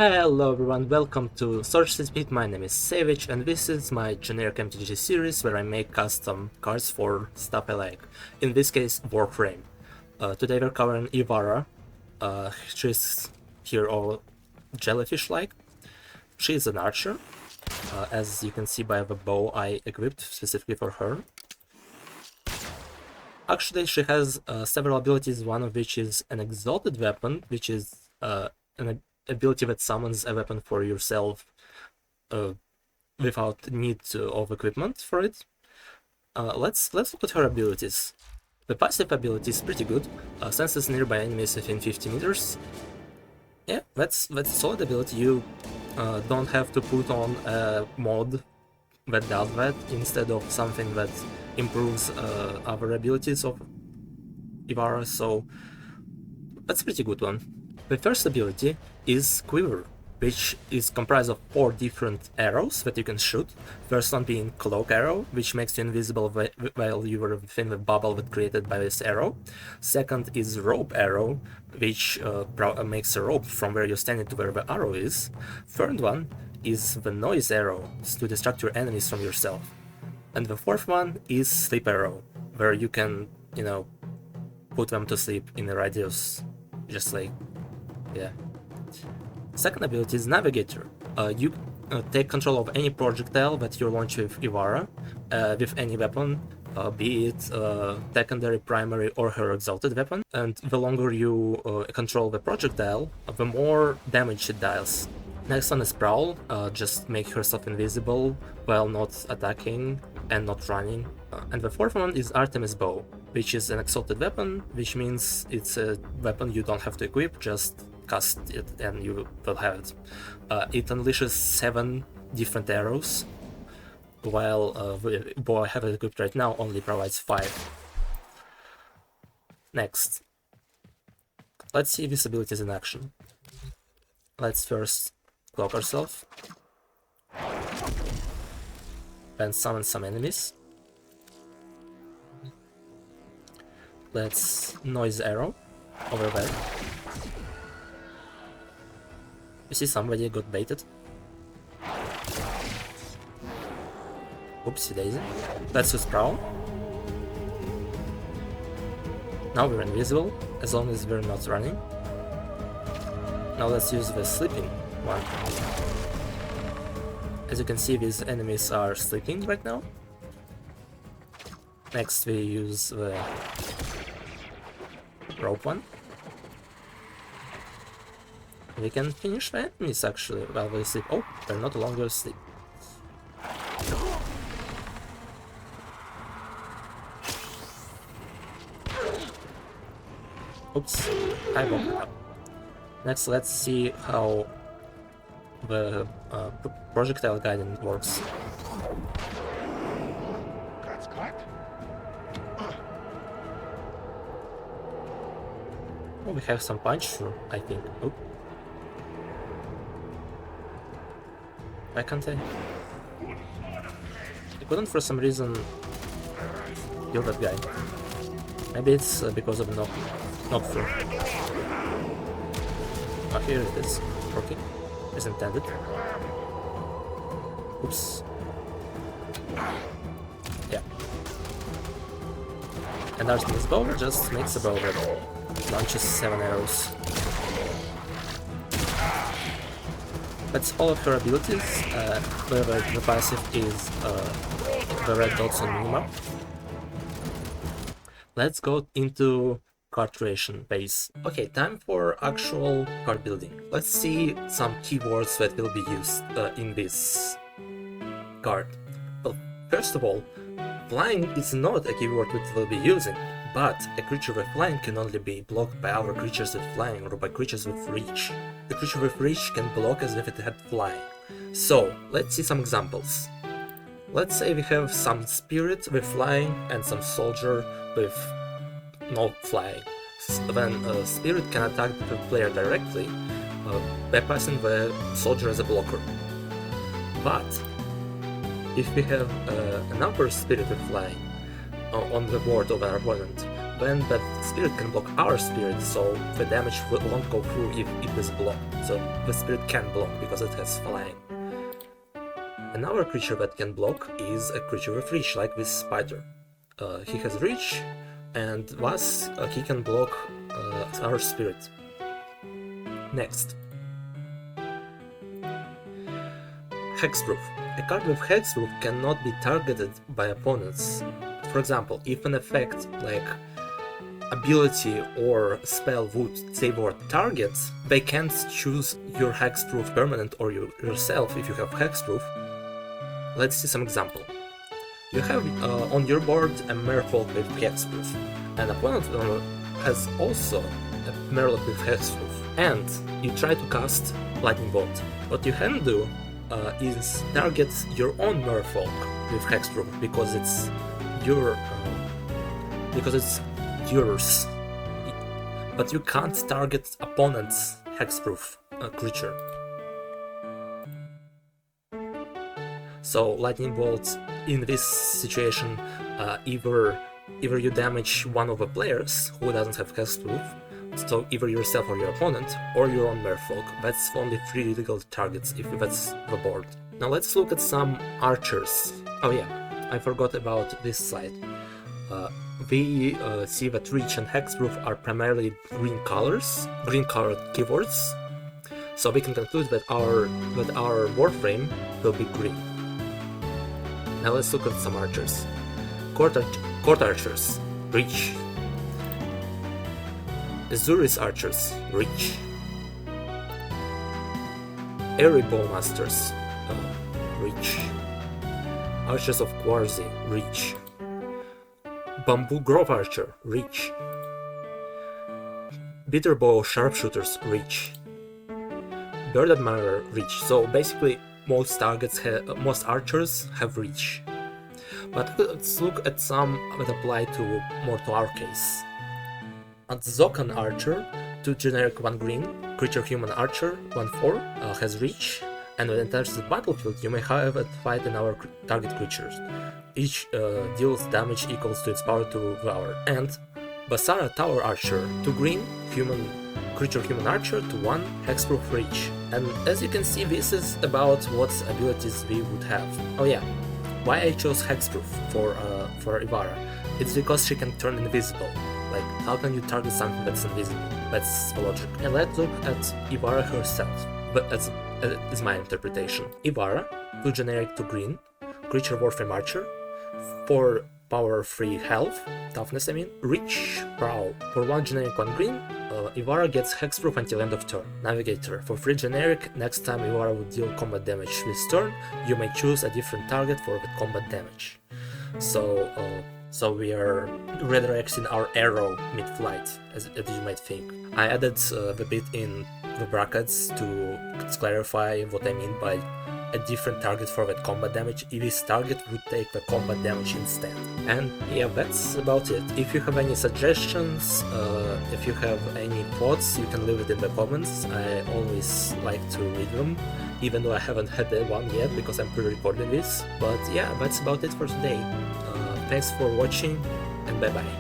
Hello everyone, welcome to Source Speed. My name is Savage and this is my generic MTG series where I make custom cards for stuff I like. In this case, Warframe. Today we're covering Ivara. She's here all jellyfish-like. She's an archer. As you can see by the bow I equipped specifically for her. Actually, she has several abilities, one of which is an exalted weapon, which is an ability that summons a weapon for yourself without need of equipment for it. Let's look at her abilities. The passive ability is pretty good. Senses nearby enemies within 50 meters. Yeah, that's a solid ability. You don't have to put on a mod that does that instead of something that improves other abilities of Ivara, so that's a pretty good one. The first ability is Quiver, which is comprised of 4 different arrows that you can shoot. First one being Cloak Arrow, which makes you invisible while you are within the bubble that created by this arrow. Second is Rope Arrow, which makes a rope from where you're standing to where the arrow is. Third one is the Noise Arrow, to distract your enemies from yourself. And the fourth one is Sleep Arrow, where you can, put them to sleep in a radius, just like, yeah. Second ability is Navigator. You take control of any projectile that you launch with Ivara, with any weapon, be it secondary, primary, or her exalted weapon. And the longer you control the projectile, the more damage it deals. Next one is Prowl. Just make herself invisible while not attacking and not running. And the fourth one is Artemis Bow, which is an exalted weapon, which means it's a weapon you don't have to equip, just cast it and you will have it. It unleashes 7 different arrows, while the bow I have it equipped right now only provides 5. Next, let's see these abilities in action. Let's first cloak ourselves, then summon some enemies. Let's Noise Arrow over there. You see somebody got baited. Oopsie daisy. Let's use Prowl. Now we're invisible, as long as we're not running. Now let's use the Sleeping one. As you can see, these enemies are sleeping right now. Next we use the Rope one. We can finish the enemies actually while they sleep. Oh, they're not longer asleep. Oops, I woke up. Next, let's see how the projectile guidance works. Oh, we have some punch through, I think. Oh. Why can't I? I couldn't for some reason kill that guy. Maybe it's because of knock through. Oh, here it is. Okay, as intended. Oops. Yeah. And Artemis Bow just makes a bow that launches 7 arrows. That's all of her abilities, wherever the passive is the red dots on minimap. Let's go into card creation phase. Okay, time for actual card building. Let's see some keywords that will be used in this card. Well, first of all, flying is not a keyword that we'll be using, but a creature with flying can only be blocked by other creatures with flying or by creatures with reach. The creature with reach can block as if it had flying. So, let's see some examples. Let's say we have some spirit with flying and some soldier with no flying. Then a spirit can attack the player directly, bypassing the soldier as a blocker. But if we have an upper spirit with flying on the board of our opponent, when that spirit can block our spirit, so the damage won't go through if it is blocked. So the spirit can block because it has flying. Another creature that can block is a creature with reach, like this spider. He has reach, and thus he can block our spirit. Next. Hexproof. A card with Hexproof cannot be targeted by opponents. For example, if an effect like ability or spell would favor targets, they can't choose your Hexproof permanent or yourself if you have Hexproof. Let's see some example. You have on your board a Merfolk with Hexproof. An opponent has also a Merfolk with Hexproof, and you try to cast Lightning Bolt. What you can do is target your own Merfolk with Hexproof because it's yours, but you can't target opponent's Hexproof creature. So Lightning Bolt in this situation, either you damage one of the players who doesn't have Hexproof, so either yourself or your opponent, or your own Merfolk. That's only 3 legal targets if that's the board. Now let's look at some archers. Oh yeah, I forgot about this side. We see that reach and hexproof are primarily green colored keywords, so we can conclude that our Warframe will be green. Now let's look at some archers. Court archers, reach. Azuris archers, reach. Airy bowmasters, reach. Archers of Quarzi, reach. Bamboo Grove Archer, reach. Bitterbow Sharpshooters, reach. Bird Admirer, reach. So basically, most archers have reach. But let's look at some that apply more to our case. Zokan Archer, 2 generic 1 green, creature human archer, 1/4, has reach, and when it enters the battlefield, you may have it fight our target creatures. Each deals damage equals to its power to devour. And Basara Tower Archer, 2 green, creature human archer to 1 hexproof reach. And as you can see, this is about what abilities we would have. Oh yeah, why I chose hexproof for Ivara? It's because she can turn invisible. Like, how can you target something that's invisible? That's the logic. And let's look at Ivara herself. But that's my interpretation. Ivara, 2 generic 2 green, creature Warframe Archer, 4 power 3 health, toughness I mean, reach, prowl. For 1 generic 1 green, Ivara gets hexproof until end of turn. Navigator, for 3 generic, next time Ivara would deal combat damage this turn, you may choose a different target for the combat damage. So we are redirecting our arrow mid-flight, as you might think. I added the bit in the brackets to clarify what I mean by a different target for that combat damage. If this target would take the combat damage instead. And yeah, that's about it. If you have any suggestions, if you have any thoughts, you can leave it in the comments. I always like to read them, even though I haven't had one yet because I'm pre-recording this. But yeah, that's about it for today. Thanks for watching, and bye bye.